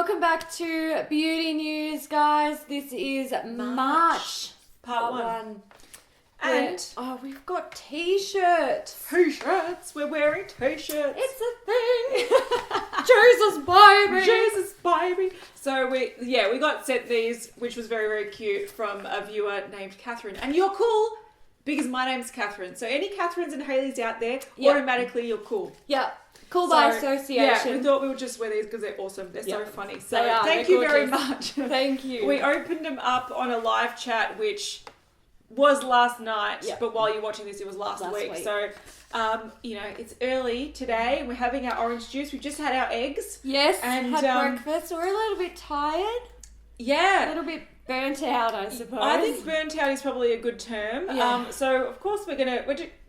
Welcome back to Beauty News, guys. This is March Part 1. And we've got t-shirts. T-shirts. We're wearing t-shirts. It's a thing. Jesus, baby. Jesus, baby. So we got sent these, which was very, very cute, from a viewer named Catherine. And you're cool because my name's Catherine. So any Catherines and Haleys out there, automatically you're cool. Yeah. Cool by association. Yeah, we thought we would just wear these because they're awesome. They're so funny. So thank you very much. Thank you. We opened them up on a live chat, which was last night, but while you're watching this, it was last week. So, it's early today. We're having our orange juice. We've just had our eggs. Yes, and had breakfast. We're a little bit tired. Yeah. A little bit burnt out, I suppose. I think burnt out is probably a good term. Yeah. So, of course,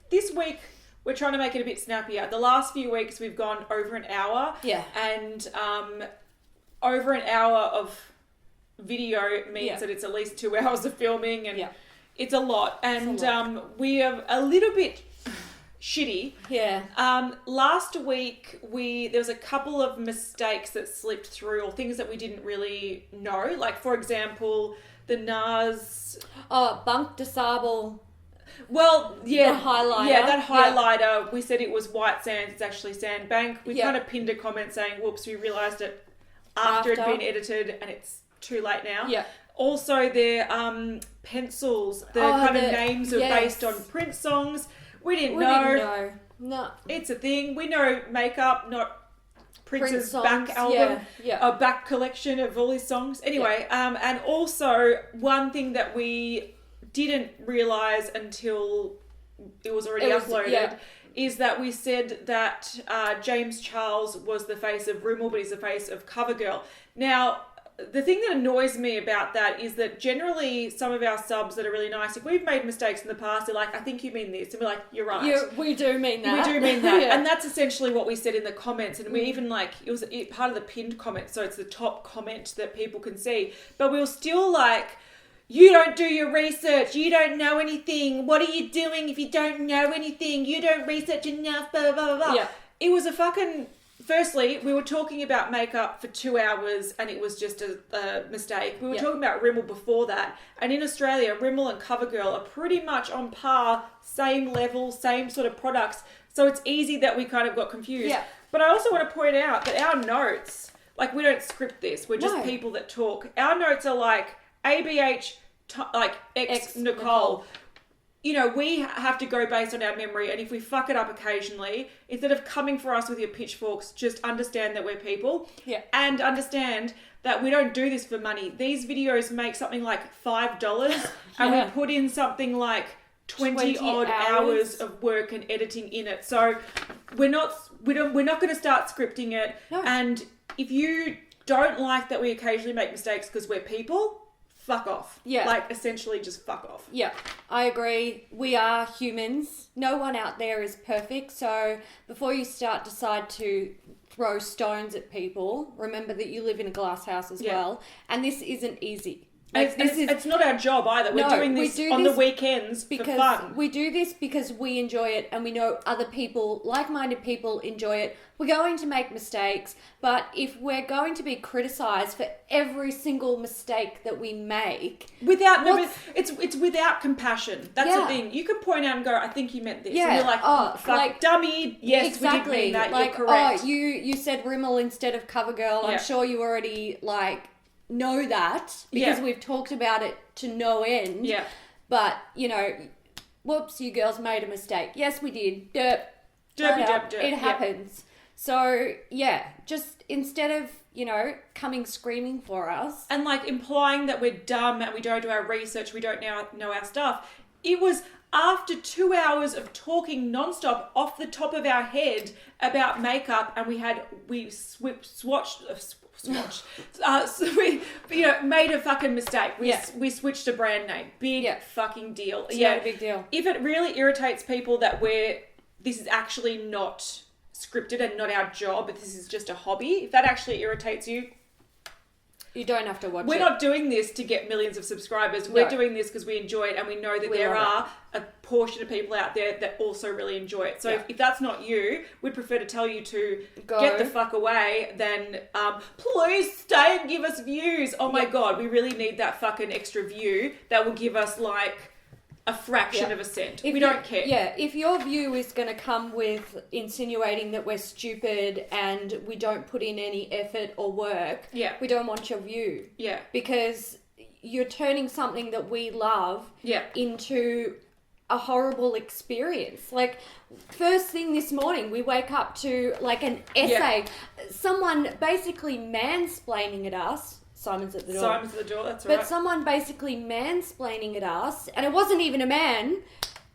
this week, we're trying to make it a bit snappier. The last few weeks, we've gone over an hour. Yeah. And over an hour of video means that it's at least 2 hours of filming, and it's a lot. And we are a little bit shitty. Yeah. Last week, there was a couple of mistakes that slipped through, or things that we didn't really know. Like, for example, the NARS... Oh, Banque de Sable... Well, yeah. The highlighter. Yeah, that highlighter, we said it was White Sands, it's actually Sandbank. We kind of pinned a comment saying, whoops, we realised it after it'd been edited and it's too late now. Yeah. Also, their pencils, the names are based on Prince songs. We didn't know. No. It's a thing. We know makeup, not Prince's back album, a back collection of all his songs. Anyway, and also one thing that we didn't realise until it was already uploaded is that we said that James Charles was the face of Rimmel, but he's the face of CoverGirl. Now, the thing that annoys me about that is that generally some of our subs that are really nice, if we've made mistakes in the past, they're like, I think you mean this. And we're like, you're right. We do mean that. We do mean that. And that's essentially what we said in the comments. And we even it was part of the pinned comment, so it's the top comment that people can see. But we were still like, you don't do your research. You don't know anything. What are you doing if you don't know anything? You don't research enough, blah, blah, blah, blah. Yeah. It was a fucking... Firstly, we were talking about makeup for 2 hours and it was just a mistake. We were talking about Rimmel before that. And in Australia, Rimmel and CoverGirl are pretty much on par, same level, same sort of products. So it's easy that we kind of got confused. Yeah. But I also want to point out that our notes, we don't script this. We're just people that talk. Our notes are like... ABH, X Nicole. You know, we have to go based on our memory, and if we fuck it up occasionally, instead of coming for us with your pitchforks, just understand that we're people. Yeah. And understand that we don't do this for money. These videos make something like $5, and we put in something like 20 odd hours of work and editing in it. So we're not going to start scripting it. No. And if you don't like that we occasionally make mistakes because we're people, fuck off. Yeah. Essentially just fuck off. Yeah, I agree. We are humans. No one out there is perfect. So before you decide to throw stones at people, remember that you live in a glass house as well. And this isn't easy. It's not our job either. We're doing this on the weekends for fun. We do this because we enjoy it and we know other people, like-minded people, enjoy it. We're going to make mistakes, but if we're going to be criticised for every single mistake that we make... It's without compassion. That's the thing. You can point out and go, I think you meant this. Yeah. And you're like, fuck, dummy. Yes, exactly. We did mean that. You're correct. Oh, you said Rimmel instead of CoverGirl. I'm sure you already, know that because we've talked about it to no end. Yeah. But, whoops, you girls made a mistake. Yes, we did. Derp. It happens. So, just instead of, coming screaming for us. And, implying that we're dumb and we don't do our research, we don't know our stuff. It was after 2 hours of talking nonstop off the top of our head about makeup, and we swatched. So we, made a fucking mistake. We switched a brand name. Big fucking deal. It's not a big deal. If it really irritates people that this is actually not scripted and not our job, but this is just a hobby, if that actually irritates you, You don't have to watch We're not doing this to get millions of subscribers. No. We're doing this because we enjoy it, and we know that there are a portion of people out there that also really enjoy it. So if that's not you, we'd prefer to tell you to get the fuck away than please stay and give us views. Oh my God, we really need that fucking extra view that will give us like a fraction of a cent. We don't care. Yeah, if your view is going to come with insinuating that we're stupid and we don't put in any effort or work, we don't want your view. Yeah. Because you're turning something that we love into a horrible experience. Like, first thing this morning, we wake up to like an essay. Someone basically mansplaining at us. Simon's at the door. That's right. But someone basically mansplaining at us, and it wasn't even a man,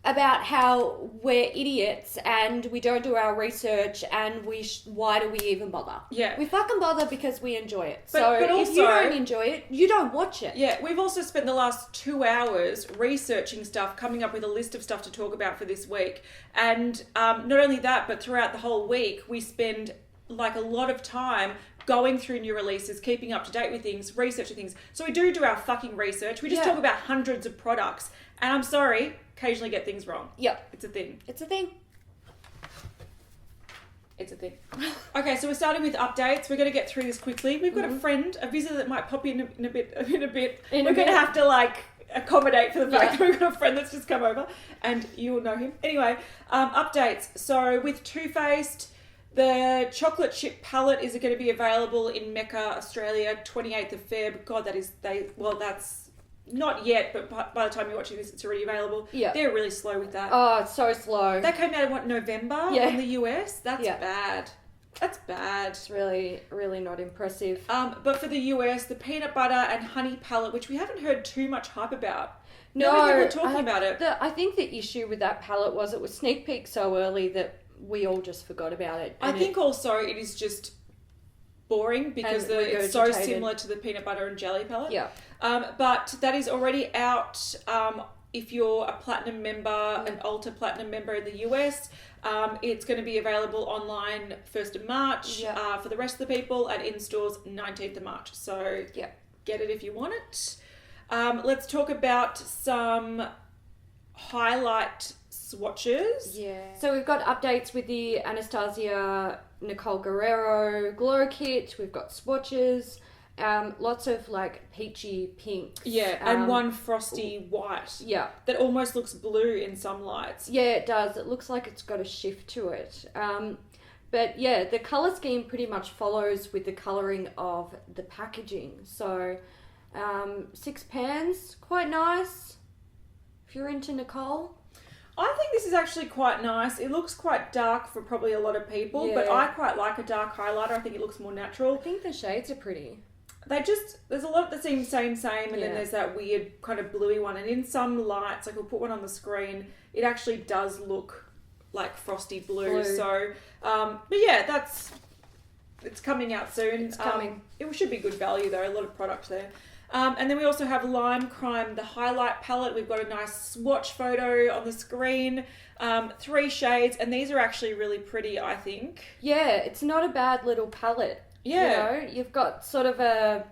about how we're idiots and we don't do our research and why do we even bother? Yeah. We fucking bother because we enjoy it. But also, if you don't enjoy it, you don't watch it. Yeah, we've also spent the last 2 hours researching stuff, coming up with a list of stuff to talk about for this week. And not only that, but throughout the whole week, we spend like a lot of time going through new releases, keeping up to date with things, researching things. So we do our fucking research. We just talk about hundreds of products. And I'm sorry, occasionally get things wrong. Yep. It's a thing. It's a thing. It's a thing. Okay, so we're starting with updates. We're going to get through this quickly. We've got a visitor that might pop in a bit. We're going to have to like accommodate for the fact that we've got a friend that's just come over, and you will know him. Anyway, updates. So with Too Faced, the chocolate chip palette is going to be available in Mecca, Australia, 28th of Feb. God, that's not yet, but by the time you're watching this, it's already available. Yeah. They're really slow with that. Oh, it's so slow. They came out in November in the US? That's bad. That's bad. It's really, really not impressive. But for the US, the peanut butter and honey palette, which we haven't heard too much hype about. No, we're talking about it. I think the issue with that palette was it was sneak peek so early that we all just forgot about it. I think also it is just boring because it's so similar to the peanut butter and jelly palette. Yeah. But that is already out. If you're a platinum member, an Ultra Platinum member in the US, it's going to be available online 1st of March for the rest of the people, and in stores 19th of March. So get it if you want it. Let's talk about some highlight swatches. Yeah. So we've got updates with the Anastasia Nicole Guerriero Glow Kit. We've got swatches. Lots of like peachy pink. Yeah, and one frosty white. Yeah. That almost looks blue in some lights. Yeah, it does. It looks like it's got a shift to it. But yeah, the colour scheme pretty much follows with the colouring of the packaging. So 6 pans, quite nice. If you're into Nicole. I think this is actually quite nice. It looks quite dark for probably a lot of people, but I quite like a dark highlighter. I think it looks more natural. I think the shades are pretty. There's a lot that seems same, and then there's that weird kind of bluey one. And in some lights, like we'll put one on the screen, it actually does look like frosty blue. So, but yeah, it's coming out soon. It's coming. It should be good value though, a lot of product there. And then we also have Lime Crime, the highlight palette. We've got a nice swatch photo on the screen. 3 shades, and these are actually really pretty, I think. Yeah, it's not a bad little palette. Yeah. You know, you've got sort of a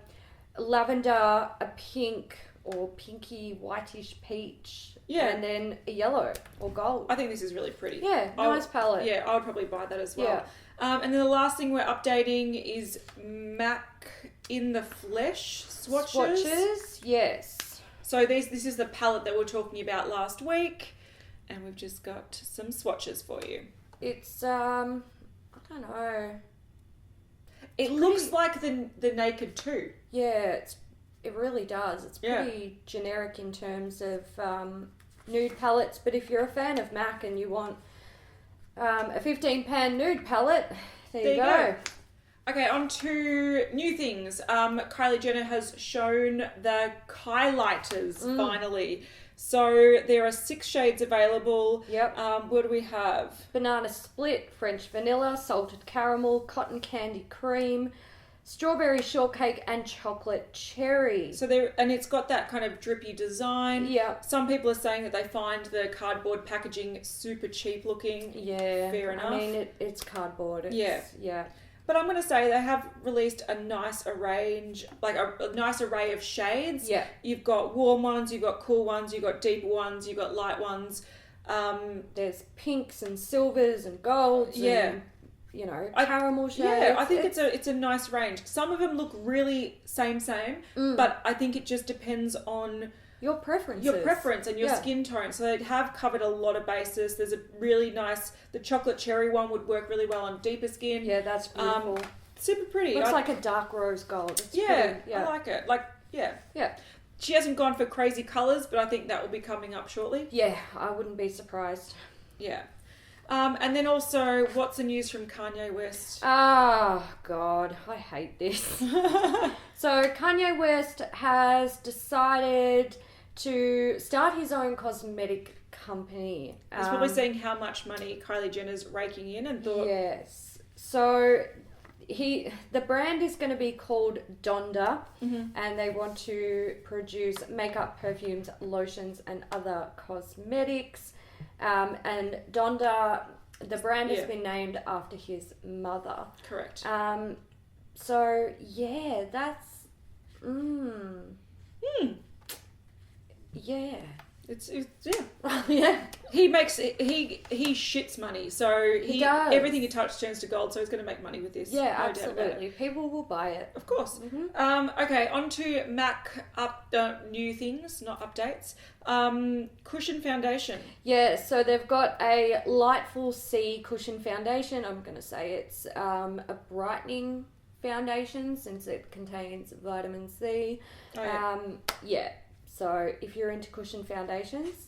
lavender, a pink, or pinky, whitish peach. Yeah. And then a yellow or gold. I think this is really pretty. Yeah, nice palette. Yeah, I would probably buy that as well. Yeah. And then the last thing we're updating is MAC in the Flesh swatches. Yes. So this is the palette that we were talking about last week, and we've just got some swatches for you. It's I don't know. It looks like the Naked 2. Yeah, it really does. It's pretty generic in terms of nude palettes, but if you're a fan of MAC and you want a 15-pan nude palette, there you go. Okay, on to new things. Kylie Jenner has shown the Kylighters finally. So there are 6 shades available. Yep. What do we have? Banana split, French vanilla, salted caramel, cotton candy cream, strawberry shortcake, and chocolate cherry. So it's got that kind of drippy design. Yeah. Some people are saying that they find the cardboard packaging super cheap looking. Yeah. Fair enough. I mean, it's cardboard. Yeah. But I'm going to say they have released a nice array of shades. Yeah. You've got warm ones, you've got cool ones, you've got deeper ones, you've got light ones. There's pinks and silvers and golds. Yeah. And, caramel shades. Yeah, I think it's a nice range. Some of them look really same, but I think it just depends on your preference and your skin tone. So they have covered a lot of bases. There's a really nice, the chocolate cherry one would work really well on deeper skin. Yeah, that's beautiful. Super pretty. Looks like a dark rose gold. It's pretty, I like it. Yeah. She hasn't gone for crazy colours, but I think that will be coming up shortly. Yeah, I wouldn't be surprised. Yeah. And then also, what's the news from Kanye West? Oh, God, I hate this. So Kanye West has decided to start his own cosmetic company. He's probably seeing how much money Kylie Jenner's raking in and thought... Yes. So the brand is going to be called Donda, and they want to produce makeup, perfumes, lotions, and other cosmetics. And Donda, the brand has been named after his mother. Correct. So yeah, that's yeah. It's yeah. Yeah. He shits money, so he does. Everything he touches turns to gold. So he's going to make money with this. Yeah, no absolutely. People will buy it, of course. Okay, on to MAC new things, not updates. Cushion foundation. Yeah, so they've got a Lightful C Cushion Foundation. I'm going to say it's a brightening foundation since it contains vitamin C. Yeah. So if you're into cushion foundations,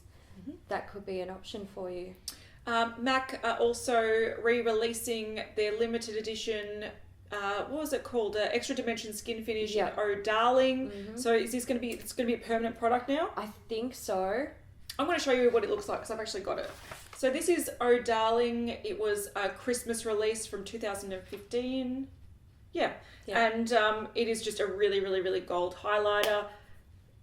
that could be an option for you. MAC are also re-releasing their limited edition, what was it called? Extra Dimension Skin Finish in Oh Darling. So is this going to be, it's going to be a permanent product now? I think so. I'm going to show you what it looks like because I've actually got it. So this is Oh Darling. It was a Christmas release from 2015. Yeah. And it is just a really, really, really gold highlighter.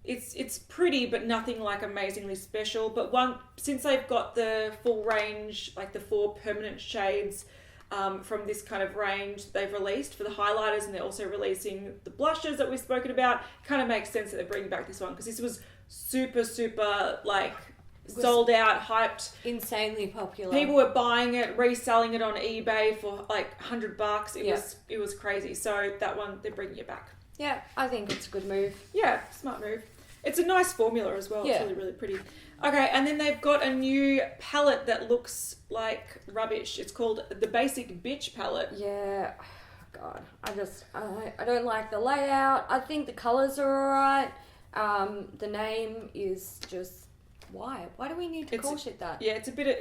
It's pretty, but nothing like amazingly special. But since they've got the full range, like the 4 permanent shades from this kind of range they've released for the highlighters, and they're also releasing the blushes that we've spoken about, it kind of makes sense that they're bringing back this one because this was super, super sold out, hyped, insanely popular. People were buying it, reselling it on eBay for like $100. It was crazy. So that one, they're bringing it back. Yeah, I think it's a good move. Yeah, smart move. It's a nice formula as well. It's really, really pretty. Okay, and then they've got a new palette that looks like rubbish. It's called the Basic Bitch palette. Yeah, God, I don't like the layout. I think the colours are alright. The name is just... Why? Why do we need to call shit that? Yeah, it's a bit of...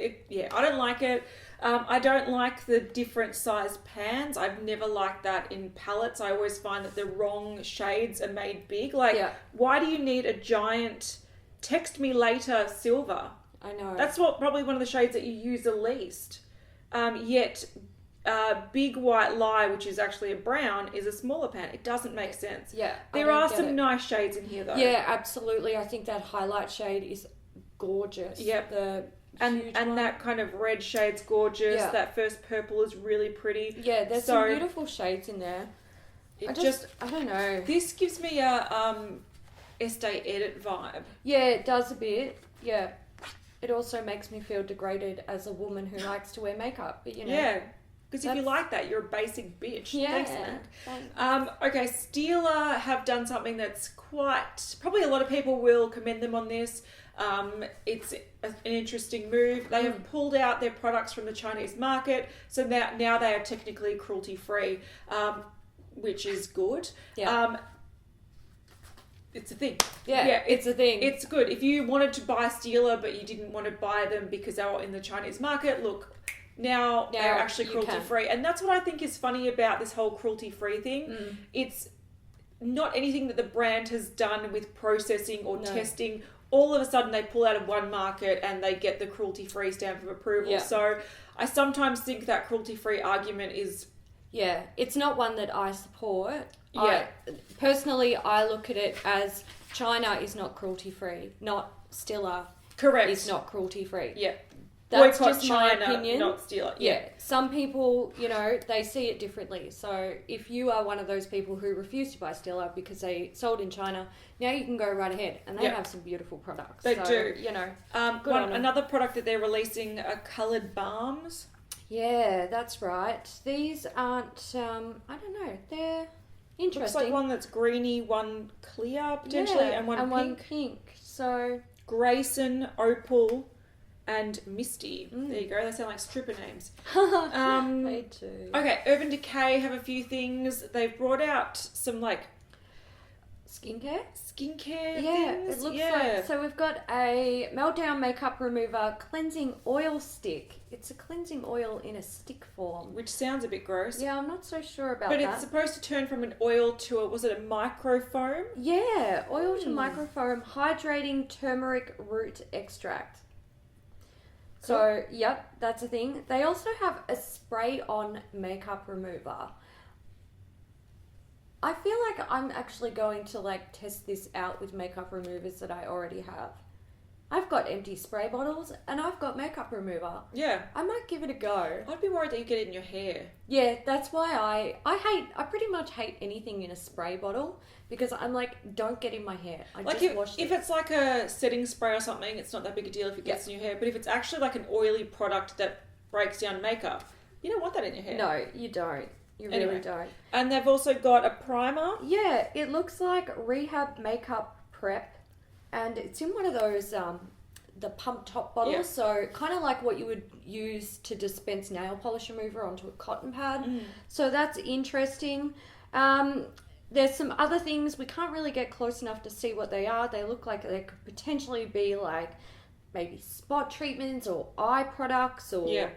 I don't like it. I don't like the different size pans. I've never liked that in palettes. I always find that the wrong shades are made big. Why do you need a giant text me later silver? I know. That's probably one of the shades that you use the least. Yet Big White Lie, which is actually a brown, is a smaller pan. It doesn't make sense. Yeah. There are some nice shades in here though. Yeah, absolutely. I think that highlight shade is gorgeous. Yep. And that kind of red shade's gorgeous. Yeah. That first purple is really pretty. Yeah, there's some beautiful shades in there. I don't know. This gives me a Estee Edit vibe. Yeah, it does a bit. Yeah. It also makes me feel degraded as a woman who likes to wear makeup. But Yeah. Because if you like that, you're a basic bitch. Yeah. Thanks. Okay, Stila have done something that's probably a lot of people will commend them on this. It's an interesting move. They have pulled out their products from the Chinese market, so now they are technically cruelty-free, which is good. Yeah. It's a thing. Yeah, it's a thing. It's good. If you wanted to buy Stila but you didn't want to buy them because they were in the Chinese market, look, now they're actually cruelty-free. And that's what I think is funny about this whole cruelty-free thing. It's not anything that the brand has done with processing or testing. All of a sudden they pull out of one market and they get the cruelty-free stamp of approval. Yeah. So I sometimes think that cruelty-free argument is... Yeah, it's not one that I support. Yeah. Personally, I look at it as China is not cruelty-free, not Stilla Correct. is not cruelty-free. Yeah. That's boycott just China, my opinion. not Stila. Yeah. Some people, they see it differently. So if you are one of those people who refuse to buy Stila because they sold in China, now you can go right ahead. And they have some beautiful products. They do. Another product that they're releasing are coloured balms. Yeah, that's right. These aren't, I don't know, they're interesting. Looks like one that's greeny, one clear potentially, and one pink. So Grayson, Opal, and Misty. There you go. They sound like stripper names. They do. Okay, Urban Decay have a few things. They've brought out some skincare things. It looks like. So we've got a Meltdown Makeup Remover Cleansing Oil Stick. It's a cleansing oil in a stick form. Which sounds a bit gross. Yeah, I'm not so sure about that. that. But it's supposed to turn from an oil to was it a microfoam? Yeah, oil to microfoam hydrating turmeric root extract. Cool. So, yep, that's a thing. They also have a spray-on makeup remover. I feel like I'm actually going to test this out with makeup removers that I already have. I've got empty spray bottles and I've got makeup remover. Yeah. I might give it a go. I'd be worried that you get it in your hair. Yeah, that's why I pretty much hate anything in a spray bottle because I'm like, don't get in my hair. If it's like a setting spray or something, it's not that big a deal if it gets in your hair. But if it's actually like an oily product that breaks down makeup, you don't want that in your hair. No, you don't. You really don't. And they've also got a primer. Yeah, it looks like Rehab Makeup Prep. And it's in one of those, the pump top bottles. Yeah. So kind of like what you would use to dispense nail polish remover onto a cotton pad. So that's interesting. There's some other things. We can't really get close enough to see what they are. They look like they could potentially be like maybe spot treatments or eye products or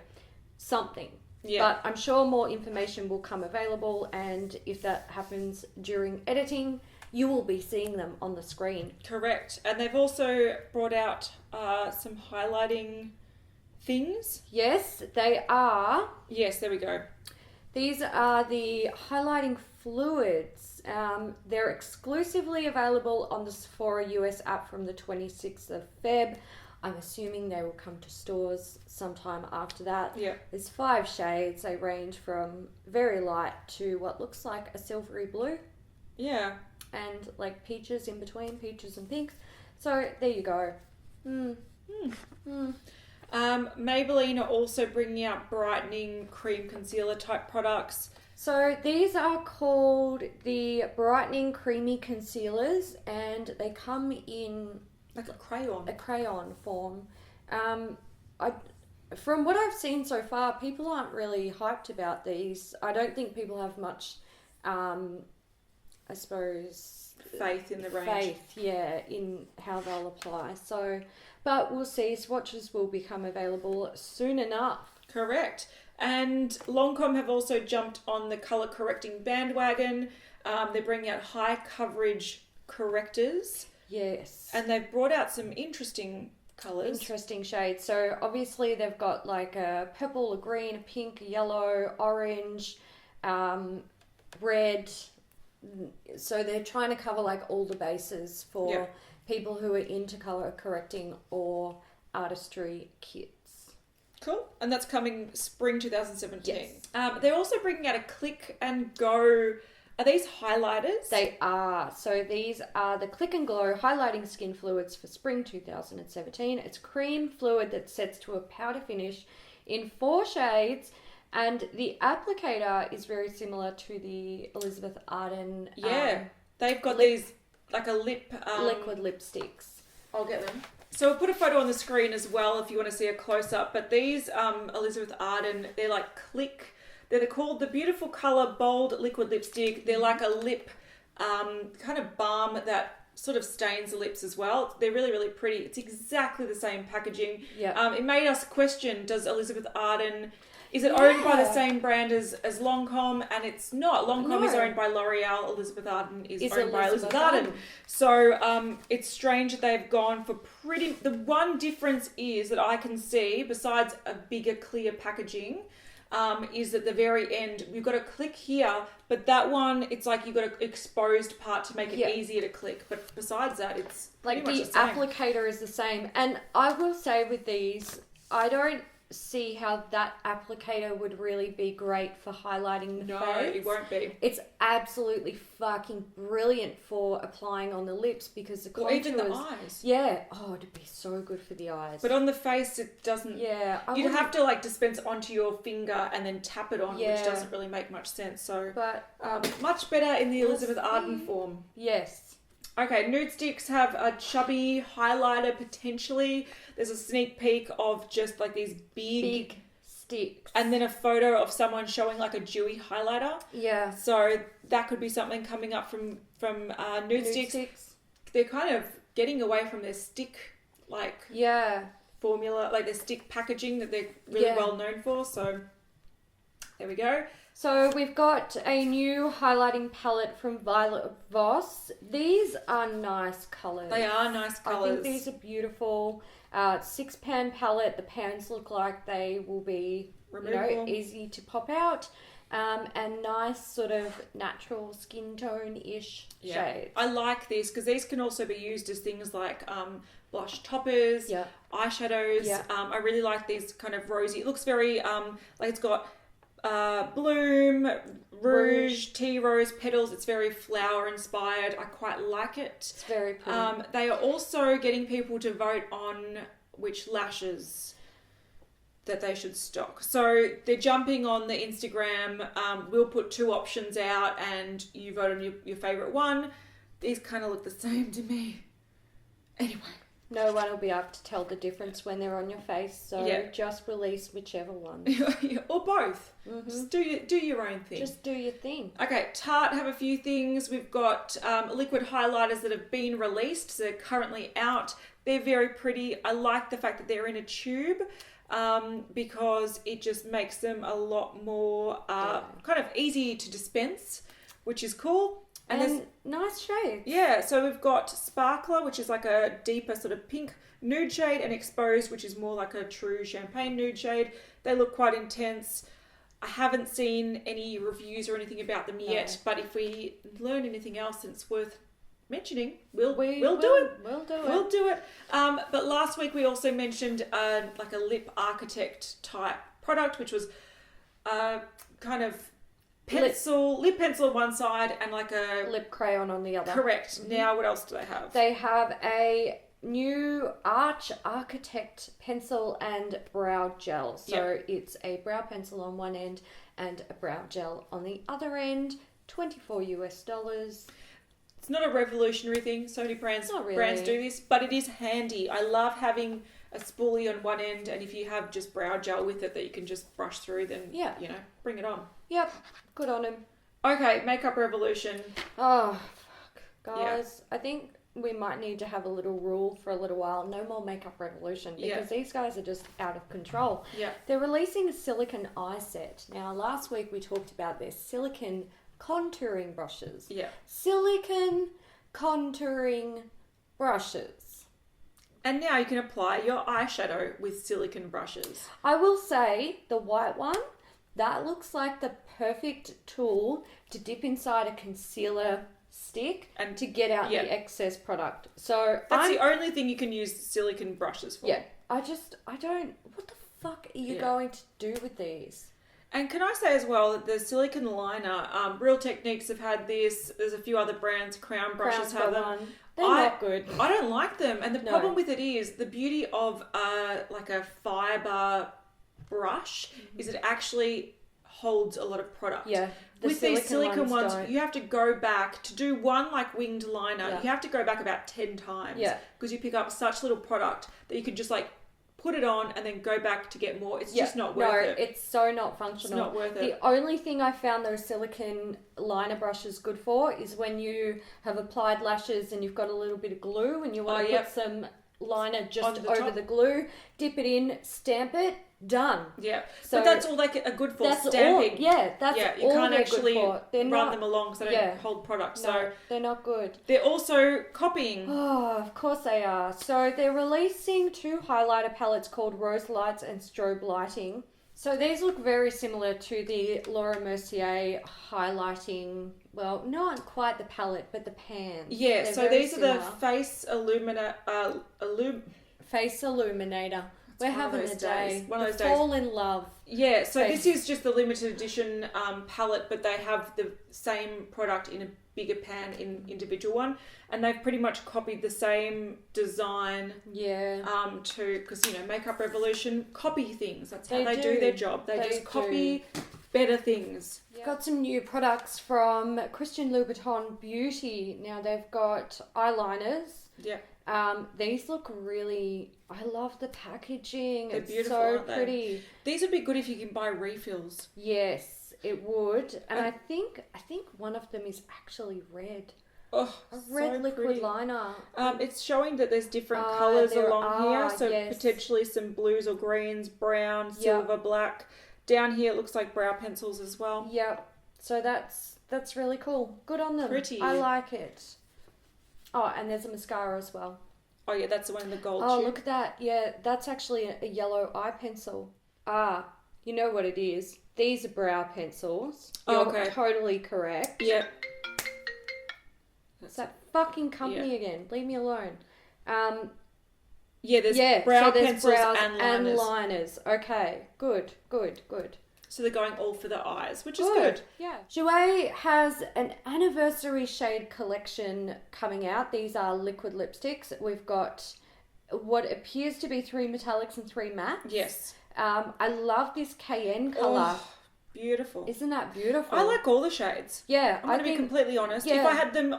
something. Yeah. But I'm sure more information will come available. And if that happens during editing, you will be seeing them on the screen. Correct. And they've also brought out some highlighting things. Yes, they are. Yes, there we go. These are the highlighting fluids. They're exclusively available on the Sephora US app from the 26th of Feb. I'm assuming they will come to stores sometime after that. Yeah. There's 5 shades. They range from very light to what looks like a silvery blue. Yeah. And like peaches in between, peaches and pinks. So there you go. Maybelline are also bringing out brightening cream concealer type products. So these are called the Brightening Creamy Concealers, and they come in like a crayon form. From what I've seen so far, people aren't really hyped about these. I don't think people have much, I suppose, faith in the range. In how they'll apply. So, but we'll see. Swatches will become available soon enough. Correct. And Lancome have also jumped on the colour correcting bandwagon. They're bringing out high coverage correctors. Yes. And they've brought out some interesting colours. Interesting shades. So obviously they've got like a purple, a green, a pink, a yellow, orange, red. So they're trying to cover like all the bases for people who are into colour correcting or artistry kits. Cool. And that's coming spring 2017. Yes. They're also bringing out a click and go. Are these highlighters? They are. So these are the Click and Glow Highlighting Skin Fluids for Spring 2017. It's cream fluid that sets to a powder finish in 4 shades. And the applicator is very similar to the Elizabeth Arden. They've got these like a lip... liquid lipsticks. I'll get them. So we'll put a photo on the screen as well if you want to see a close-up. But these Elizabeth Arden, they're like Click... They're called the Beautiful Colour Bold Liquid Lipstick. They're like a lip kind of balm that sort of stains the lips as well. They're really, really pretty. It's exactly the same packaging. Yeah. It made us question, does Elizabeth Arden... Is it owned by the same brand as Lancome? And it's not. Lancome is owned by L'Oreal. Elizabeth Arden is owned by Elizabeth Arden. So it's strange that they've gone for pretty... The one difference is that I can see, besides a bigger, clear packaging... is at the very end, you've got to click here, but that one, it's like you've got an exposed part to make it easier to click. But besides that, it's like the applicator is the same. And I will say with these, I don't see how that applicator would really be great for highlighting the face. No, it won't be. It's absolutely fucking brilliant for applying on the lips because the contours... even the eyes. Yeah. Oh, it'd be so good for the eyes. But on the face, it doesn't... Yeah. You'd have to like dispense onto your finger and then tap it on, which doesn't really make much sense. So, but much better in the Elizabeth Arden form. Yes. Okay, Nudestix have a chubby highlighter potentially. There's a sneak peek of just like these big sticks. And then a photo of someone showing like a dewy highlighter. Yeah. So that could be something coming up from Nudestix. They're kind of getting away from their stick formula, like their stick packaging that they're really well known for. So there we go. So we've got a new highlighting palette from Violet Voss. These are nice colours. They are nice colours. I think these are beautiful. 6-pan palette. The pans look like they will be easy to pop out. And nice sort of natural skin tone-ish shades. I like these because these can also be used as things like blush toppers, eyeshadows. Yeah. I really like these kind of rosy. It looks very like it's got bloom, rouge, tea rose petals. It's very flower inspired. I quite like it. It's very pretty. They are also getting people to vote on which lashes that they should stock. So they're jumping on the Instagram. We'll put 2 options out and you vote on your favourite one. These kind of look the same to me. Anyway. No one will be able to tell the difference when they're on your face, so just release whichever one. Or both. Mm-hmm. Just do your own thing. Just do your thing. Okay, Tarte have a few things. We've got liquid highlighters that have been released, so they're currently out. They're very pretty. I like the fact that they're in a tube because it just makes them a lot more kind of easy to dispense, which is cool. And nice shades. Yeah, so we've got Sparkler, which is like a deeper sort of pink nude shade, and Exposed, which is more like a true champagne nude shade. They look quite intense. I haven't seen any reviews or anything about them yet, but if we learn anything else that's worth mentioning, we'll do it. We'll do it. But last week we also mentioned like a lip architect type product, which was kind of lip pencil on one side and like a lip crayon on the other. Correct. Mm-hmm. Now what else do they have? They have a new Architect pencil and brow gel. So it's a brow pencil on one end and a brow gel on the other end. $24. It's not a revolutionary thing. So many brands do this, but it is handy. I love having a spoolie on one end, and if you have just brow gel with it that you can just brush through, then bring it on. Yep, good on him. Okay, Makeup Revolution. Oh, fuck. Guys, I think we might need to have a little rule for a little while. No more Makeup Revolution, because these guys are just out of control. Yeah. They're releasing a silicone eye set. Now, last week we talked about their silicone contouring brushes. Yeah. Silicone contouring brushes. And now you can apply your eyeshadow with silicone brushes. I will say, the white one, that looks like the perfect tool to dip inside a concealer stick and to get out the excess product. So that's the only thing you can use silicone brushes for. Yeah. I don't, what the fuck are you going to do with these? And can I say as well that the silicone liner, Real Techniques have had this. There's a few other brands, Crown brushes have them. They're not good. I don't like them. And the problem with it is the beauty of like a fibre brush is it actually holds a lot of product. Yeah. With these silicone ones, you have to go back to do one like winged liner. Yeah. You have to go back about 10 times. Yeah. Because you pick up such little product that you could just like put it on and then go back to get more. It's just not worth it. No, it's so not functional. It's not worth it. The only thing I found those silicone liner brushes good for is when you have applied lashes and you've got a little bit of glue and you want to put some liner just over the glue, dip it in, stamp it, done. Yeah. So, but that's all they are good for, stamping. You can't actually run them along because they don't hold product. So they're not good. They're also copying. Oh, of course they are. So they're releasing 2 highlighter palettes called Rose Lights and Strobe Lighting. So these look very similar to the Laura Mercier highlighting, well, not quite the palette, but the pans. Yeah, so these are the Face Face Illuminator. We're having a day. One of those days. Fall in love. Yeah, so this is just the limited edition palette, but they have the same product in a bigger pan in individual one, and they've pretty much copied the same design. Yeah. Because Makeup Revolution copy things. That's how they do their job. They just copy better things. Yeah. Got some new products from Christian Louboutin Beauty. Now they've got eyeliners. Yeah. These look really. I love the packaging. They're beautiful, so aren't they? pretty. These would be good if you can buy refills. Yes, it would. And I think one of them is actually red. Oh, a red liquid pretty. Liner. It's showing that there's different colours along here, so yes. potentially some blues or greens, brown, silver, black. Down here it looks like brow pencils as well. Yep. So that's really cool. Good on them. Pretty. I like it. Oh, and there's a mascara as well. Oh yeah, that's the one in the gold Oh, tube. look at that. Yeah, that's actually a yellow eye pencil. Ah, you know what it is. These are brow pencils. You're totally correct. Yep. It's that fucking company again. Leave me alone. There's brow pencils and liners. Okay, good. So they're going all for the eyes, which is good. Yeah. Jouer has an anniversary shade collection coming out. These are liquid lipsticks. We've got what appears to be 3 metallics and 3 mattes. Yes. I love this cayenne colour. Oh, beautiful. Isn't that beautiful? I like all the shades. Yeah. I'm going to be completely honest. If I had them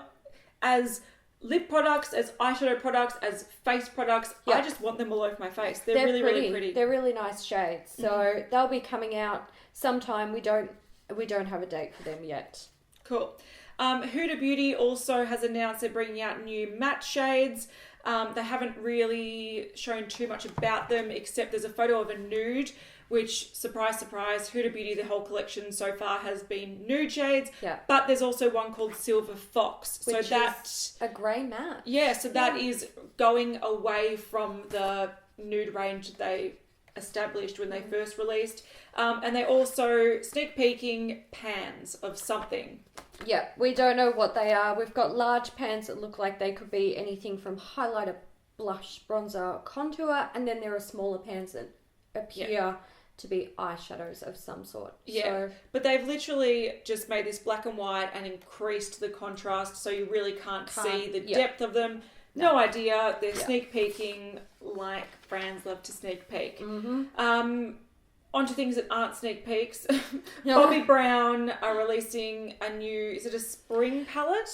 as lip products, as eyeshadow products, as face products, I just want them all over my face. They're really, really pretty. They're really nice shades. So they'll be coming out sometime. We don't have a date for them yet. Cool. Huda Beauty also has announced they're bringing out new matte shades. They haven't really shown too much about them, except there's a photo of a nude, which, surprise, surprise, Huda Beauty, the whole collection so far has been nude shades. Yeah. But there's also one called Silver Fox. Which is a grey matte. Yeah, so that is going away from the nude range they established when they first released. And they're also sneak peeking pans of something. Yeah, we don't know what they are. We've got large pans that look like they could be anything from highlighter, blush, bronzer, contour, and then there are smaller pans that appear to be eyeshadows of some sort. Yeah, so, but they've literally just made this black and white and increased the contrast, so you really can't see the depth of them. No idea. They're sneak peeking like brands love to sneak peek. Onto things that aren't sneak peeks. Bobbi Brown are releasing a new, is it a spring palette?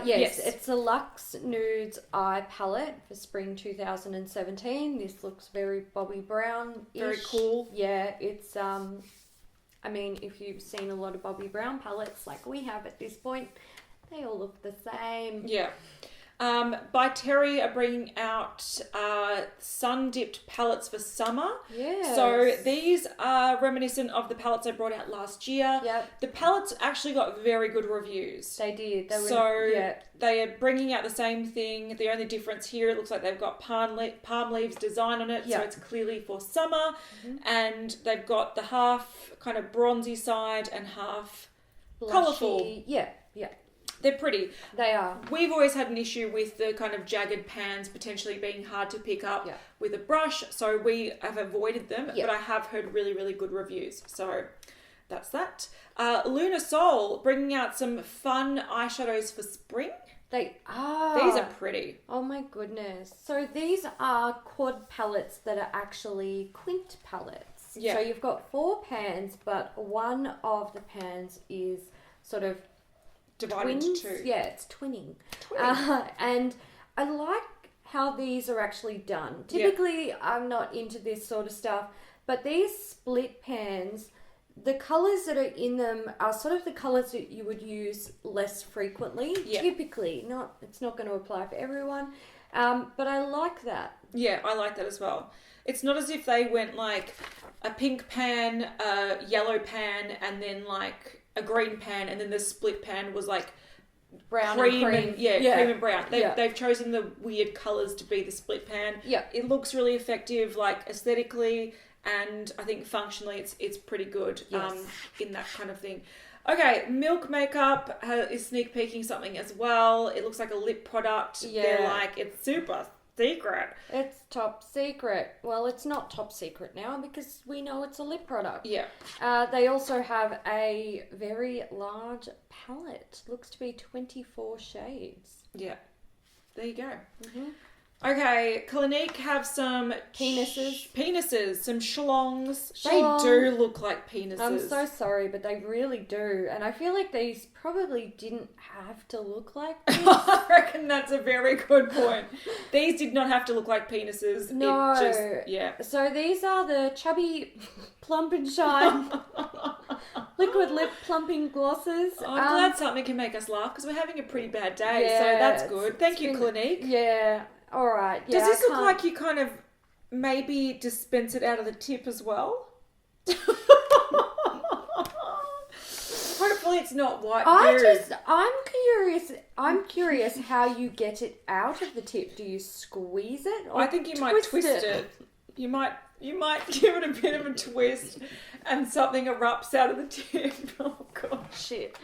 Yes, it's a Luxe Nudes Eye Palette for spring 2017. This looks very Bobbi Brown-ish. Very cool. Yeah, it's, I mean, if you've seen a lot of Bobbi Brown palettes like we have at this point, they all look the same. Yeah. By Terry are bringing out sun-dipped palettes for summer. Yeah. So these are reminiscent of the palettes they brought out last year. Yep. The palettes actually got very good reviews. They did. They are bringing out the same thing. The only difference here, it looks like they've got palm leaves design on it, so it's clearly for summer. And they've got the half kind of bronzy side and half colourful. Yeah. They're pretty. They are. We've always had an issue with the kind of jagged pans potentially being hard to pick up with a brush, so we have avoided them, but I have heard really, really good reviews. So that's that. Lunasol bringing out some fun eyeshadows for spring. They are. These are pretty. Oh my goodness. So these are quad palettes that are actually quint palettes. Yeah. So you've got 4 pans, but one of the pans is sort of divided into 2. Yeah, it's twinning. And I like how these are actually done. Typically, I'm not into this sort of stuff, but these split pans, the colours that are in them are sort of the colours that you would use less frequently. Typically, it's not going to apply for everyone, but I like that. Yeah, I like that as well. It's not as if they went like a pink pan, a yellow pan, and then like a green pan, and then the split pan was like brown cream and cream. Cream and brown. They've chosen the weird colours to be the split pan. Yeah. It looks really effective, like aesthetically, and I think functionally it's pretty good in that kind of thing. Okay, Milk Makeup is sneak peeking something as well. It looks like a lip product. Yeah. They're like, it's super secret. It's top secret. Well, it's not top secret now because we know it's a lip product. Yeah. They also have a very large palette. Looks to be 24 shades. Yeah. There you go. Okay, Clinique have some penises, some schlongs. Schlong. They do look like penises. I'm so sorry, but they really do. And I feel like these probably didn't have to look like this. I reckon that's a very good point. These did not have to look like penises. No. It just, yeah. So these are the Chubby Plump and Shine liquid lip plumping glosses. I'm glad something can make us laugh because we're having a pretty bad day. Yeah, so that's good. Thank you, Clinique. Yeah. All right. Yeah, does this look like you kind of maybe dispense it out of the tip as well? Hopefully it's not white goo. I'm curious how you get it out of the tip. Do you squeeze it? Or I think you might twist it. You might give it a bit of a twist and something erupts out of the tip. Oh, God. Shit.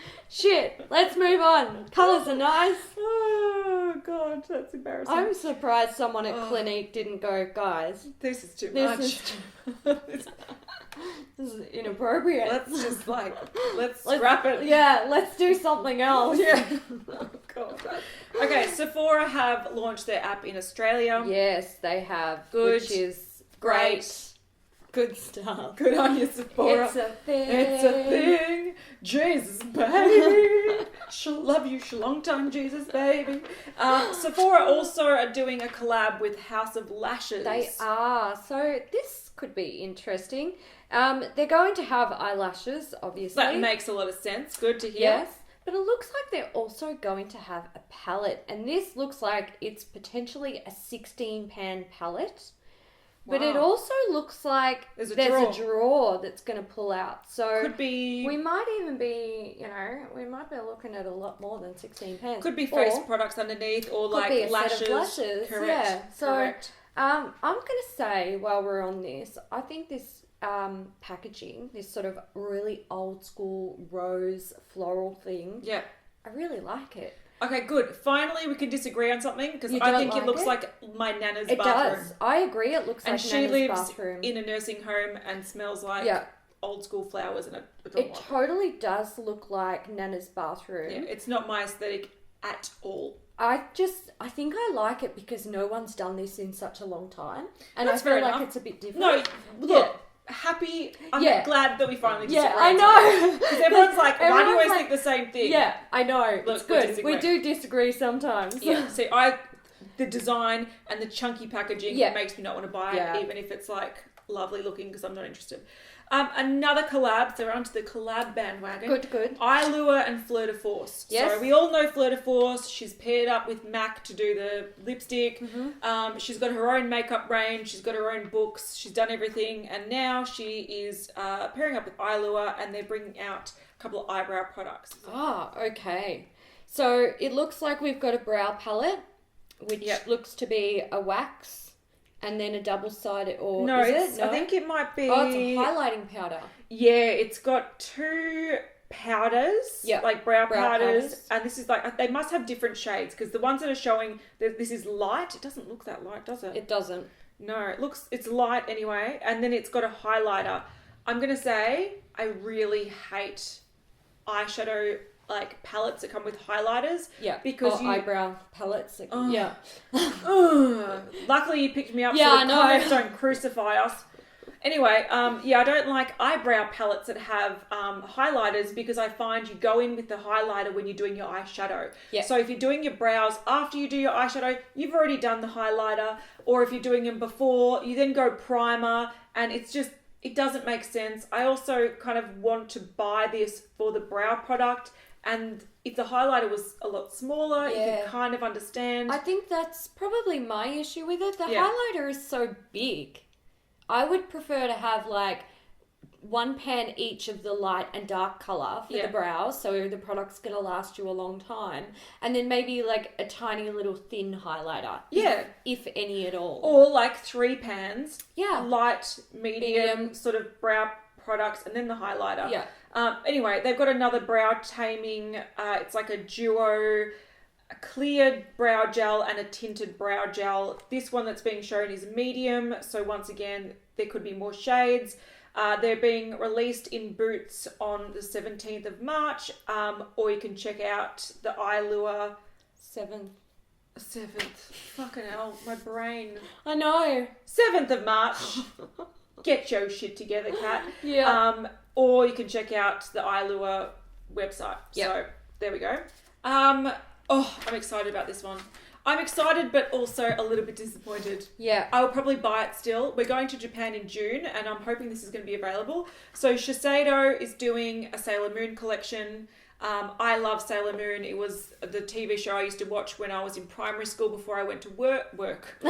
Let's move on. Colours are nice. Oh, God. That's embarrassing. I'm surprised someone at Clinique didn't go, guys. This is too much. This is inappropriate. Let's scrap it. Yeah, let's do something else. Yeah. Oh, God. Okay, Sephora have launched their app in Australia. Yes, they have. Good. Which is great. Good stuff. Good on you, Sephora. It's a thing. It's a thing. Jesus, baby. She'll love you a long time, Jesus, baby. Sephora also are doing a collab with House of Lashes. They are. So this could be interesting. They're going to have eyelashes, obviously. That makes a lot of sense. Good to hear. Yes. But it looks like they're also going to have a palette. And this looks like it's potentially a 16-pan palette. Wow. But it also looks like there's a drawer that's going to pull out. So could be. We might even be, we might be looking at a lot more than 16 pans. Could be face products underneath or like be a lashes. Set of lashes. Correct. Yeah. So correct. I'm going to say while we're on this, I think this packaging, this sort of really old school rose floral thing. Yeah. I really like it. Okay, good. Finally, we can disagree on something because I think it looks like my nana's bathroom. It does. I agree. It looks like Nana's bathroom. And she lives in a nursing home and smells like old school flowers, and it totally does look like Nana's bathroom. Yeah, it's not my aesthetic at all. I think I like it because no one's done this in such a long time, and That's I feel fair like enough. it's a bit different. No, look. Happy. I'm glad that we finally disagree. Yeah, I know. Because everyone's like, why do you always think the same thing? Yeah, I know. Look, it's good. We do disagree sometimes. Yeah. See, the design and the chunky packaging makes me not want to buy it, even if it's like lovely looking, because I'm not interested. Another collab, so we're onto the collab bandwagon. Good. Eyelure and Fleur De Force. Yes. So we all know Fleur De Force. She's paired up with MAC to do the lipstick. Mm-hmm. She's got her own makeup range. She's got her own books. She's done everything. And now she is pairing up with Eyelure, and they're bringing out a couple of eyebrow products. Ah, okay. So it looks like we've got a brow palette, which looks to be a wax. And then a double-sided, or no, is it? No, I think it might be. Oh, it's a highlighting powder. Yeah, it's got two powders, like brow powders, and this is like, they must have different shades because the ones that are showing, this is light. It doesn't look that light, does it? It doesn't. No, it's light anyway, and then it's got a highlighter. I'm gonna say I really hate eyeshadow like palettes that come with highlighters. Yeah. Because eyebrow palettes. Yeah. Luckily you picked me up so the comments don't crucify us. Anyway, I don't like eyebrow palettes that have highlighters because I find you go in with the highlighter when you're doing your eyeshadow. Yeah. So if you're doing your brows after you do your eyeshadow, you've already done the highlighter. Or if you're doing them before, you then go primer, and it's just, it doesn't make sense. I also kind of want to buy this for the brow product. And if the highlighter was a lot smaller, you could kind of understand. I think that's probably my issue with it. The highlighter is so big. I would prefer to have like one pan each of the light and dark colour for the brows, so the product's going to last you a long time. And then maybe like a tiny little thin highlighter. Yeah. If any at all. Or like 3 pans. Yeah. Light, medium, sort of brow products, and then the highlighter. Yeah. Anyway, they've got another brow taming. It's like a duo a clear brow gel and a tinted brow gel. This one that's being shown is medium. So once again, there could be more shades. They're being released in Boots on the 17th of March. Or you can check out the Eyelure 7th. Fucking hell, my brain. I know. 7th of March. Get your shit together, Kat. Yeah. Or you can check out the Eyelure website. Yep. So there we go. I'm excited about this one. I'm excited, but also a little bit disappointed. Yeah. I will probably buy it still. We're going to Japan in June, and I'm hoping this is going to be available. So Shiseido is doing a Sailor Moon collection. I love Sailor Moon. It was the TV show I used to watch when I was in primary school before I went to work.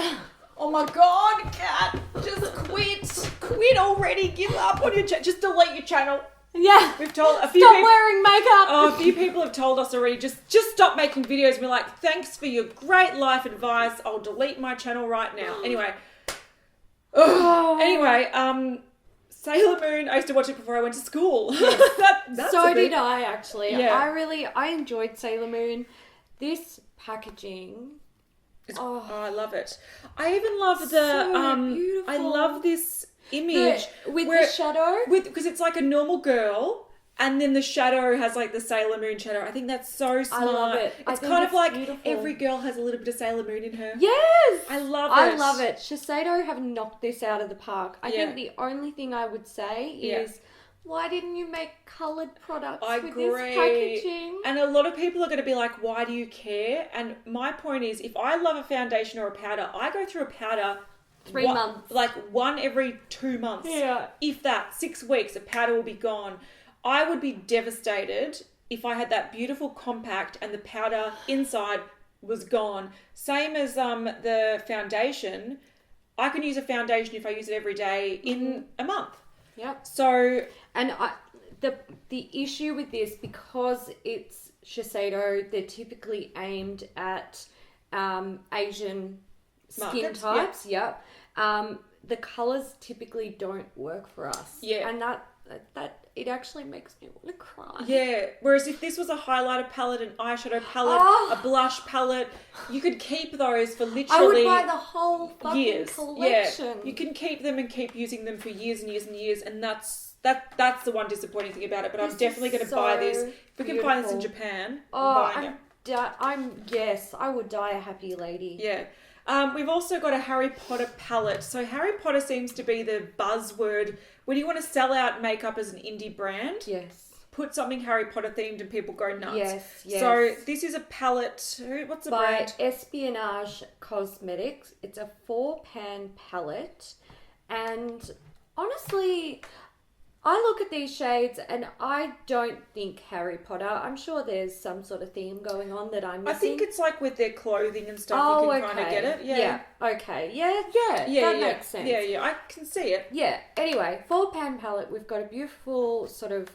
Oh my God, Kat, just quit already. Give up on your channel. Just delete your channel. Yeah. We've told a few Stop wearing makeup. Oh, a few people have told us already, just stop making videos. We're like, thanks for your great life advice. I'll delete my channel right now. Anyway. Sailor Moon, I used to watch it before I went to school. Yes. So did I, actually. Yeah. I enjoyed Sailor Moon. This packaging... I love it. I even love beautiful. I love this image with the shadow, because it's like a normal girl, and then the shadow has like the Sailor Moon shadow. I think that's so smart. I love it. It's kind of like beautiful. Every girl has a little bit of Sailor Moon in her. Yes, I love it. Shiseido have knocked this out of the park. I think the only thing I would say is, why didn't you make coloured products with this packaging? And a lot of people are going to be like, why do you care? And my point is, if I love a foundation or a powder, I go through a powder 3 months. Like one every 2 months. Yeah. If that, 6 weeks, a powder will be gone. I would be devastated if I had that beautiful compact and the powder inside was gone. Same as the foundation. I can use a foundation if I use it every day in a month. Yep. So... And the issue with this, because it's Shiseido, they're typically aimed at Asian skin types. Yep. The colours typically don't work for us. Yeah. And that it actually makes me want to cry. Yeah. Whereas if this was a highlighter palette, an eyeshadow palette, a blush palette, you could keep those for literally I would buy the whole fucking years. collection. Yeah. You can keep them and keep using them for years and years and years, and that's the one disappointing thing about it. But I'm definitely going to buy this. If we can find this in Japan, I'm buying it. I would die a happy lady. Yeah. We've also got a Harry Potter palette. So Harry Potter seems to be the buzzword when you want to sell out makeup as an indie brand. Yes. Put something Harry Potter themed and people go nuts. Yes. So this is a palette. What's the brand? By Espionage Cosmetics. It's a 4-pan palette. And honestly, I look at these shades and I don't think Harry Potter. I'm sure there's some sort of theme going on that I'm missing. I think it's like with their clothing and stuff, you can kind of get it. Yeah. Okay. Yeah. That makes sense. Yeah. I can see it. Yeah. Anyway, 4-pan palette. We've got a beautiful sort of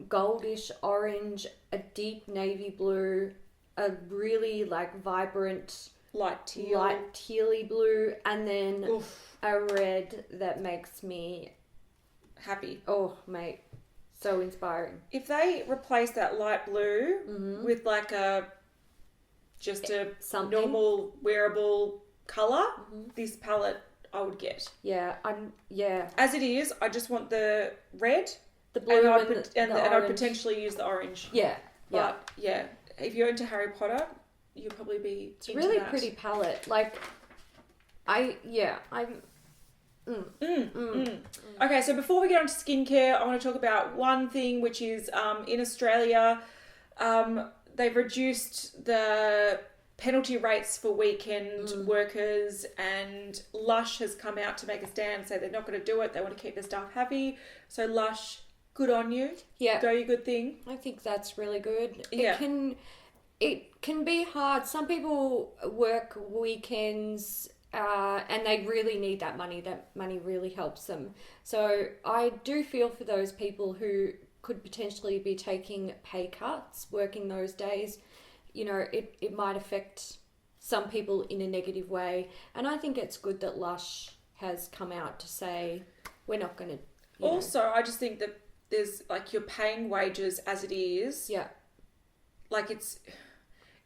goldish orange, a deep navy blue, a really like vibrant light tealy blue, and then a red that makes me happy. Oh, mate. So inspiring. If they replace that light blue with like something normal wearable colour, this palette I would get. Yeah, As it is, I just want the red, the blue, and I'd potentially use the orange. Yeah. But if you're into Harry Potter, you'll probably be It's into really that. Pretty palette. Like Okay, so before we get on to skincare, I want to talk about one thing, which is in Australia, they've reduced the penalty rates for weekend workers, and Lush has come out to make a stand and say they're not going to do it. They want to keep their staff happy. So Lush, good on you. Yeah. Very good thing. I think that's really good. Yeah. It can be hard. Some people work weekends and they really need that money. That money really helps them. So I do feel for those people who could potentially be taking pay cuts, working those days. You know, it might affect some people in a negative way. And I think it's good that Lush has come out to say, we're not going to... Also, I just think that there's, like, you're paying wages as it is. Yeah. Like, it's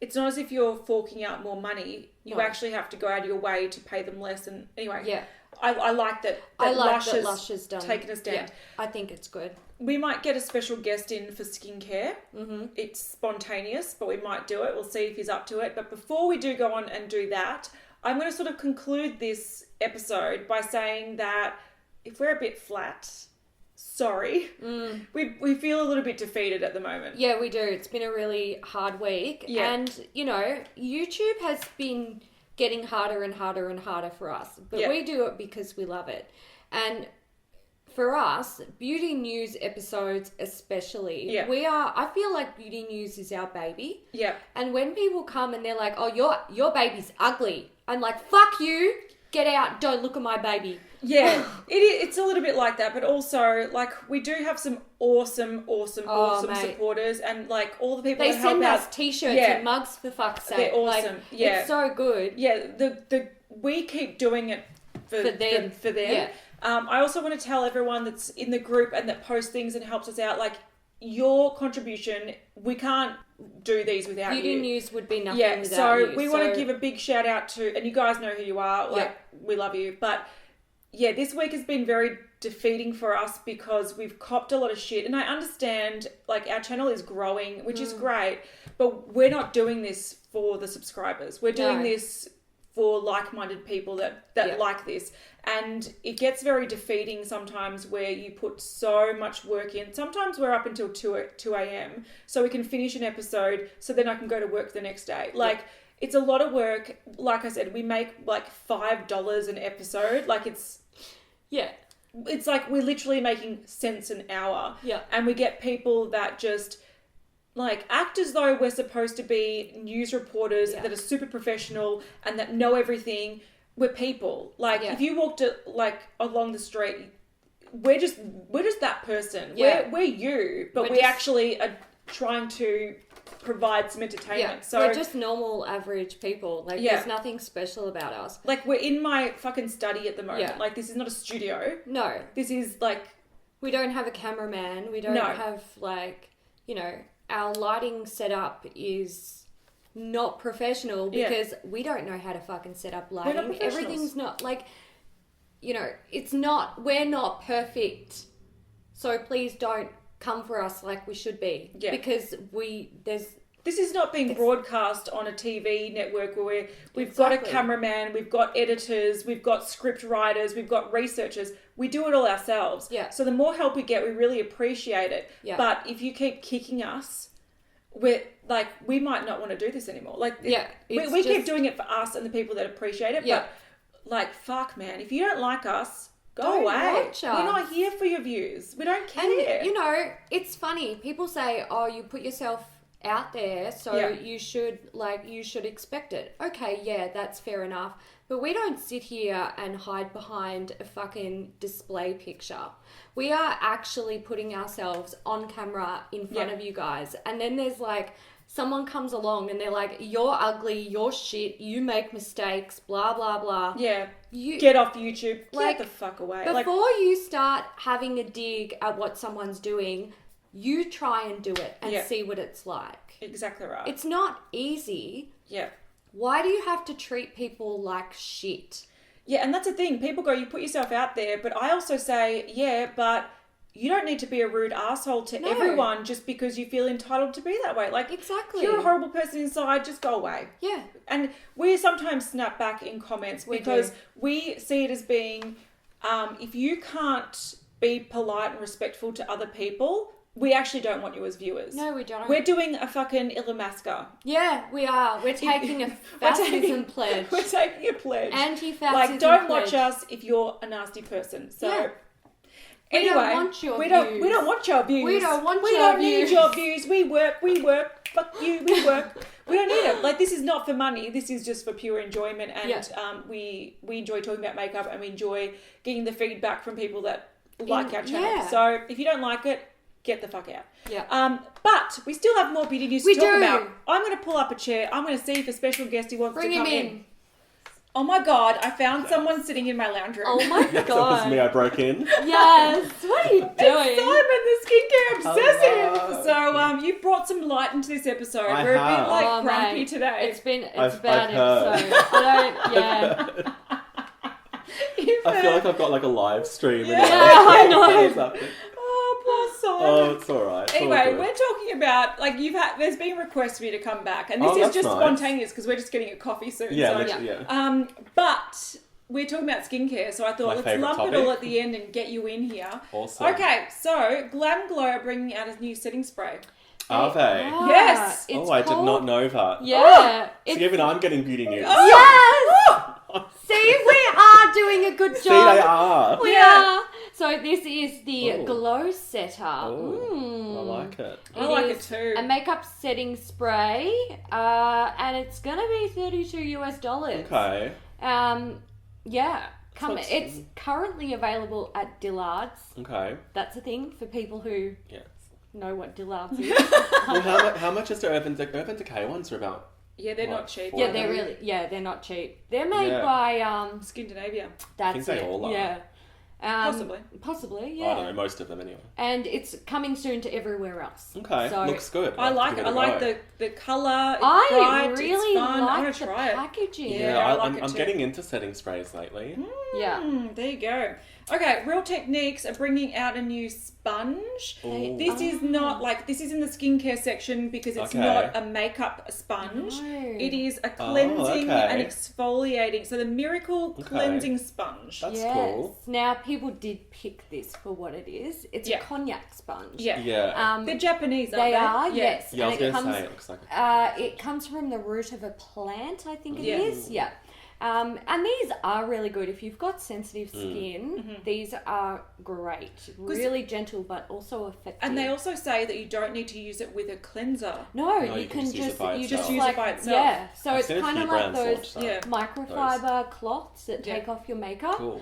it's not as if you're forking out more money. You actually have to go out of your way to pay them less. And anyway, I like that. I like that Lush done taken a stand. Yeah, I think it's good. We might get a special guest in for skincare. Mm-hmm. It's spontaneous, but we might do it. We'll see if he's up to it. But before we do go on and do that, I'm going to sort of conclude this episode by saying that if we're a bit flat, sorry. We feel a little bit defeated at the moment. Yeah, we do. It's been a really hard week. Yeah. And, you know, YouTube has been getting harder and harder and harder for us. But we do it because we love it. And for us, beauty news episodes especially, I feel like beauty news is our baby. Yeah. And when people come and they're like, oh, your baby's ugly, I'm like, fuck you. Get out. Don't look at my baby. Yeah, it's a little bit like that, but also, like, we do have some awesome supporters, and, like, all the people that help out. They send us t-shirts and mugs, for fuck's sake. They're awesome. Like, it's so good. Yeah, we keep doing it for them. Yeah. I also want to tell everyone that's in the group and that posts things and helps us out, like, your contribution, we can't do these without you. Beauty news would be nothing without you. So we want to give a big shout out to, and you guys know who you are, like, we love you, but yeah, this week has been very defeating for us because we've copped a lot of shit, and I understand, like, our channel is growing, which is great, but we're not doing this for the subscribers. We're doing this for like-minded people that like this. And it gets very defeating sometimes where you put so much work in. Sometimes we're up until 2 a.m. so we can finish an episode so then I can go to work the next day. Like, it's a lot of work. Like I said, we make like $5 an episode. Like, it's... Yeah. It's like we're literally making cents an hour. Yeah. And we get people that just... like, act as though we're supposed to be news reporters that are super professional and that know everything. We're people. Like, if you walked along the street, we're just that person. Yeah. We're you, but we actually are trying to provide some entertainment. Yeah. So we're just normal, average people. Like, there's nothing special about us. Like, we're in my fucking study at the moment. Yeah. Like, this is not a studio. No. This is, like... we don't have a cameraman. We don't have, like, you know... our lighting setup is not professional because we don't know how to fucking set up lighting. Everything's not, like, you know, we're not perfect. So please don't come for us like we should be. Yeah. Because this is not being broadcast on a TV network where we've got a cameraman, we've got editors, we've got script writers, we've got researchers. We do it all ourselves. Yeah. So the more help we get, we really appreciate it. Yeah. But if you keep kicking us, we might not want to do this anymore. Like, we keep doing it for us and the people that appreciate it. Yeah. But, like, fuck, man, if you don't like us, go away. Watch us. We're not here for your views. We don't care. And, you know, it's funny. People say, oh, you put yourself out there, so you should expect it. Okay, yeah, that's fair enough. But we don't sit here and hide behind a fucking display picture. We are actually putting ourselves on camera in front of you guys. And then there's, like, someone comes along and they're like, you're ugly, you're shit, you make mistakes, blah, blah, blah. Yeah. Get off YouTube. Get the fuck away. Before you start having a dig at what someone's doing, you try and do it and see what it's like. Exactly right. It's not easy. Yeah. Why do you have to treat people like shit? Yeah, and that's the thing. People go, you put yourself out there, but I also say, but you don't need to be a rude asshole to everyone just because you feel entitled to be that way. Like, exactly. If you're a horrible person inside, just go away. Yeah. And we sometimes snap back in comments because we see it as being, if you can't be polite and respectful to other people, we actually don't want you as viewers. No, we don't. We're doing a fucking Ilamaska. Yeah, we are. We're taking a fascism pledge. We're taking a pledge. Anti-fascism Like, don't watch us if you're a nasty person. So, anyway, we don't want your views. We don't want your views. We don't want your views. We don't need your views. We work. Fuck you, we work. We don't need it. Like, this is not for money. This is just for pure enjoyment. And we enjoy talking about makeup, and we enjoy getting the feedback from people that like our channel. Yeah. So, if you don't like it, get the fuck out. Yeah. But we still have more beauty news to talk about. I'm going to pull up a chair. I'm going to see if a special guest who wants to come in. Oh my God, I found someone sitting in my lounge room. Oh my Yes, God. that was me. I broke in. Yes. What are you doing? It's Simon, the skincare obsessive. Hello. So, you brought some light into this episode. I We're have. a bit like Oh, grumpy mate. today. It's a I've bad heard. episode. I I feel like I've got like a live stream. Yeah, I know. Oh, poor Simon. Oh, it's all right. It's all Anyway, good. we're talking about, like, there's been requests for you to come back, and this Oh, is that's just nice. spontaneous because we're just getting a coffee soon. Yeah, so, literally, yeah. But we're talking about skincare, so I thought My let's favourite lump it topic. all at the end and get you in here. Awesome. Okay, so Glam Glow are bringing out a new setting spray. Are they? Ah, Yes. it's I did not called- know that. Yeah. So even I'm getting beauty news. Yes! See, we are doing a good job. See, they are. We Yeah. are. So this is the Ooh. Glow Setter. Oh, I like it. I like it is too. A makeup setting spray, and it's gonna be $32. Okay. Yeah. Sounds- It's currently available at Dillard's. Okay. That's a thing for people who Yes. know what Dillard's is. Well, how much is the Urban Decay ones? Are about. Yeah, they're What, not cheap. Yeah, $4? they're not cheap. They're made Yeah. by Scandinavia. that's think they it. all are. Yeah. Possibly, yeah. I don't know, most of them anyway. And it's coming soon to everywhere else. Okay, So looks good. I like Give it. I a like go. the colour. It's I bright, really it's fun. I like want the to try it. packaging. Yeah, I like it I'm too. getting into setting sprays lately. Yeah. There you go. Okay, Real Techniques are bringing out a new sponge. Ooh. This is not like, this is in the skincare section because it's Okay. not a makeup sponge. No. It is a cleansing okay. and exfoliating. So the Miracle Cleansing Sponge. That's yes. cool. Now people did pick this for what it is. It's Yeah. a cognac sponge. Yeah. Yeah. They're Japanese, aren't They they? are, Yeah. yes. Yeah, I was And going to say, it looks like it comes from the root of a plant, I think it Yeah. is. Yeah. And these are really good. If you've got sensitive skin, these are great. Really gentle, but also effective. And they also say that you don't need to use it with a cleanser. No, No, you can use it just by you itself. just Use it like by itself. yeah. So I've it's seen a kind few of like brands those launch that. Yeah. microfiber cloths that Yeah. take off your makeup. Cool.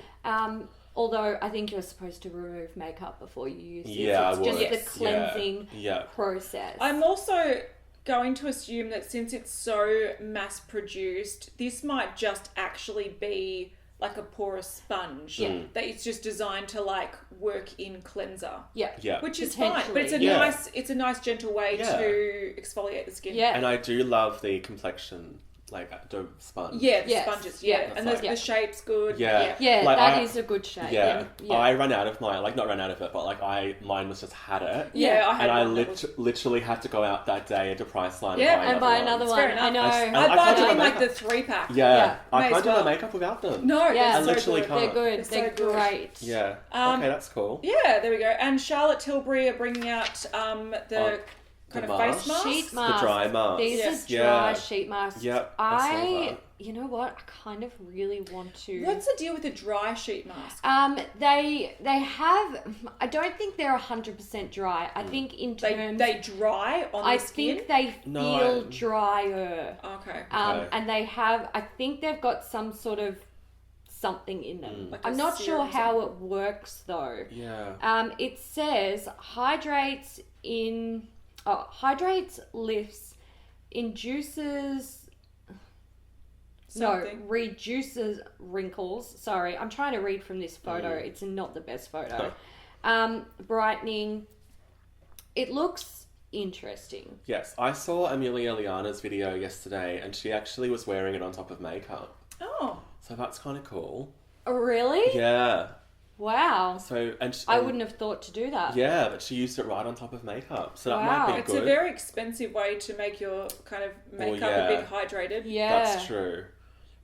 Although I think you're supposed to remove makeup before you use this. Yeah, it's I just would. the Yes. cleansing Yeah. process. I'm also going to assume that since it's so mass produced, this might just actually be like a porous sponge. Yeah. That it's just designed to like work in cleanser. yeah. Yeah. Which is fine. But it's a Potentially. it's a nice gentle way Yeah. to exfoliate the skin. Yeah. And I do love the complexion, like, the sponge. Yeah, the Yes. sponges, Yeah. yeah. And That's the like- shape's good. Yeah. Yeah, Like, that is a good shape. Yeah. Yeah. I run out of mine, like, not run out of it, but like mine was just had it. Yeah, I had And I one that was- literally had to go out that day into Priceline Yeah, and And buy another It's one. fair I enough. know. And I I buy can't do them in my like the makeup. 3-pack. Yeah. Yeah. I May can't as do well. my makeup without them. No, Yeah, they're so literally good. can't. They're good. It's so They're good. great. Yeah. Um, Okay, that's cool. Yeah, there we go. And Charlotte Tilbury are bringing out the kind the of face mask? mask. Sheet The mask. dry mask. These Yes. are dry Yeah. sheet masks. Yep, I saw that. You know what? I kind of really want to. What's the deal with the dry sheet mask? They have. I don't think they're 100% dry. I think in terms. They dry on I the skin. think they No, feel drier. Okay. Okay. And they have. I think they've got some sort of something in them. Like I'm a not sure serum or how it works though. Yeah. It says hydrates, lifts, induces. Something. No, reduces wrinkles. Sorry, I'm trying to read from this photo. It's not the best photo. Brightening. It looks interesting. Yes, I saw Amelia Liana's video yesterday, and she actually was wearing it on top of makeup. Oh. So that's kind of cool. Oh, really? Yeah. Wow. So I wouldn't have thought to do that. Yeah, but she used it right on top of makeup, so that Wow. might be It's good. a very expensive way to make your kind of makeup a bit hydrated. Yeah. That's true.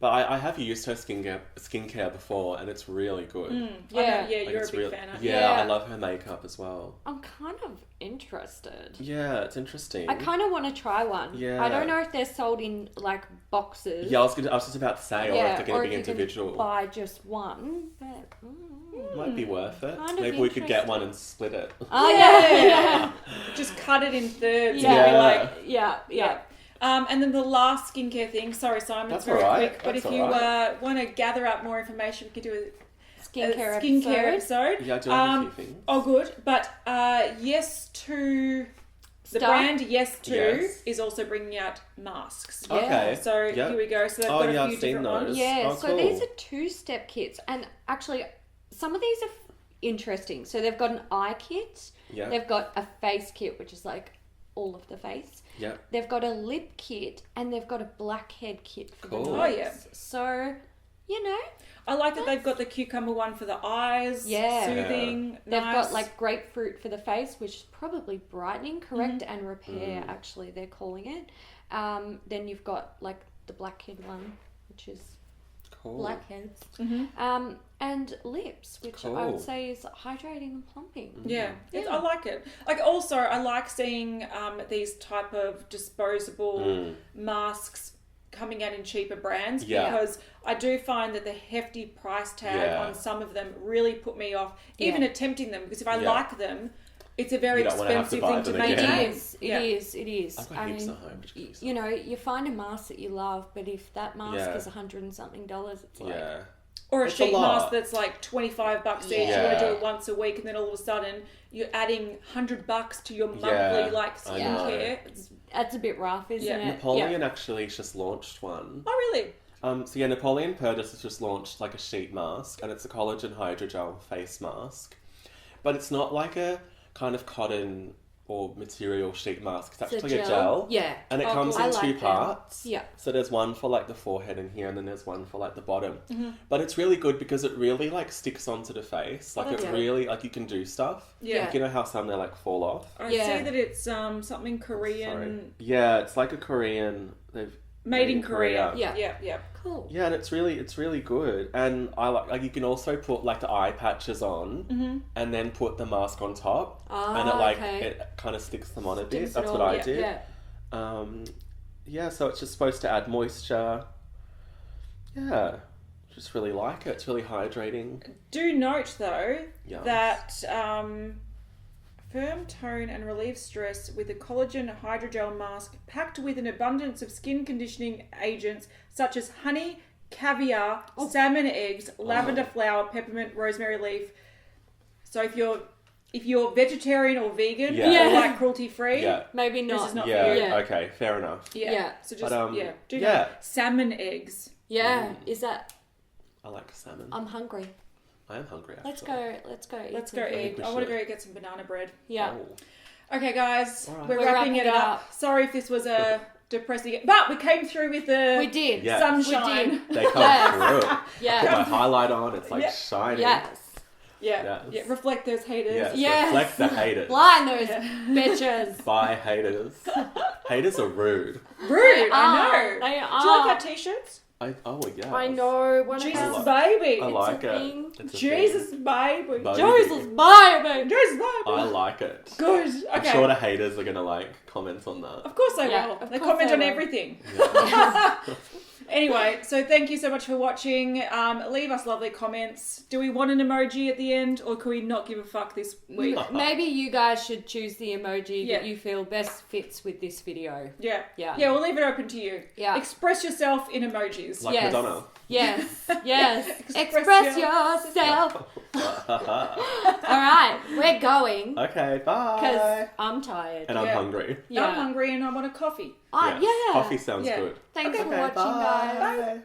But I have used her skincare before, and it's really good. Yeah, Like, you're a it's big real- fan, aren't yeah, Yeah. I love her makeup as well. I'm kind of interested. Yeah, it's interesting. I kind of want to try one. Yeah. I don't know if they're sold in like boxes. Yeah, I was just about to say, or if they're going to be you can individual. buy just one. But, Might be worth it. Kind of Maybe we could get interesting. one and split it. Oh yeah. Just cut it in thirds. Yeah. And be like, Yeah. and then the last skincare thing. Sorry, Simon, That's it's very all right. quick. But That's if you all right. want to gather up more information, we could do a Skincare episode. Yeah, I do have a few things. Oh, good. But yes to The brand Yes To is also bringing out masks. Yeah. Okay. So here we go. So they've got a few different ones. Yeah, Oh, so cool. these are 2-step kits. And actually, some of these are interesting. So they've got an eye kit. Yeah. They've got a face kit, which is like all of the face. Yeah. They've got a lip kit, and they've got a blackhead kit for the Cool. nose. Oh, yeah. So, you know. I like that they've got the cucumber one for the eyes. Yeah. Soothing. They've nice. got like grapefruit for the face, which is probably brightening, correct, and repair, actually, they're calling it. Then you've got like the blackhead one, which is Cool. blackheads. And lips, which I Cool. would say is hydrating and plumping. Yeah, I like it. Like also, I like seeing these type of disposable masks coming out in cheaper brands because I do find that the hefty price tag on some of them really put me off even attempting them, because if I like them, it's a very expensive thing to maintain. It is. I've got heaps at home. You know, you find a mask that you love, but if that mask is $100 and something, it's like... Yeah. Or a It's sheet a lot. mask that's like $25 each. You want to do it once a week, and then all of a sudden you're adding $100 to your monthly like skincare. That's a bit rough, isn't it? Napoleon actually just launched one. Oh, really? So yeah, Napoleon Purchase has just launched like a sheet mask, and it's a collagen hydrogel face mask, but it's not like a kind of cotton or material sheet mask. It's actually a gel. Yeah. And it comes in two parts. Yeah. So there's one for like the forehead and here, and then there's one for like the bottom. But it's really good because it really like sticks onto the face. Like it's really like you can do stuff. Yeah. Like, you know how some they like fall off? I see that it's something Korean. Sorry. Yeah, it's like a Korean. They've Made in Korea. Yeah. Cool. Yeah, and it's really good. And I like you can also put like the eye patches on and then put the mask on top, and it kind of sticks them on a bit. That's what I did. Yeah. So it's just supposed to add moisture. Yeah, just really like it. It's really hydrating. Do note though Yes. that firm tone and relieve stress with a collagen hydrogel mask packed with an abundance of skin conditioning agents such as honey, caviar, salmon eggs, lavender flower, peppermint, rosemary leaf. So if you're vegetarian or vegan or like cruelty free, maybe not. This is not Yeah, for you. okay, fair enough. Yeah. So just But, do that. Salmon eggs. Yeah. Is that? I like salmon. I'm hungry. I am hungry, actually. Let's go. Let's go. Let's go eat. I want to go get some banana bread. Yeah. Oh. Okay, guys, All right. we're wrapping it up. Sorry if this was a depressing, but we came through with the We did. Yeah. sunshine. We did. They come through. Yeah. Put my highlight on, it's like shining. Yes. Yeah. Reflect those haters. Yes. Yes. Reflect the haters. Blind those bitches. Bye, haters. Haters are rude. Rude, I know. They are. Do you like our t-shirts? Oh, yeah. I know. Jesus, baby. I like a it. thing. It's a Jesus, thing. baby. Baby. Jesus, baby. Jesus, baby. I like it. Good. Okay. I'm sure the haters are going to like comment on that. Of course they will. They comment on everything. Yeah. Anyway, so thank you so much for watching. Leave us lovely comments. Do we want an emoji at the end, or can we not give a fuck this week? Maybe you guys should choose the emoji that you feel best fits with this video. Yeah. Yeah. Yeah, we'll leave it open to you. Yeah. Express yourself in emojis. Like Madonna. Yes. Express yourself. All right, we're going. Okay, bye. Because I'm tired. And I'm hungry. I'm hungry and I want a coffee. Yeah. Coffee sounds good. Thanks for Okay, watching, bye. guys. Bye.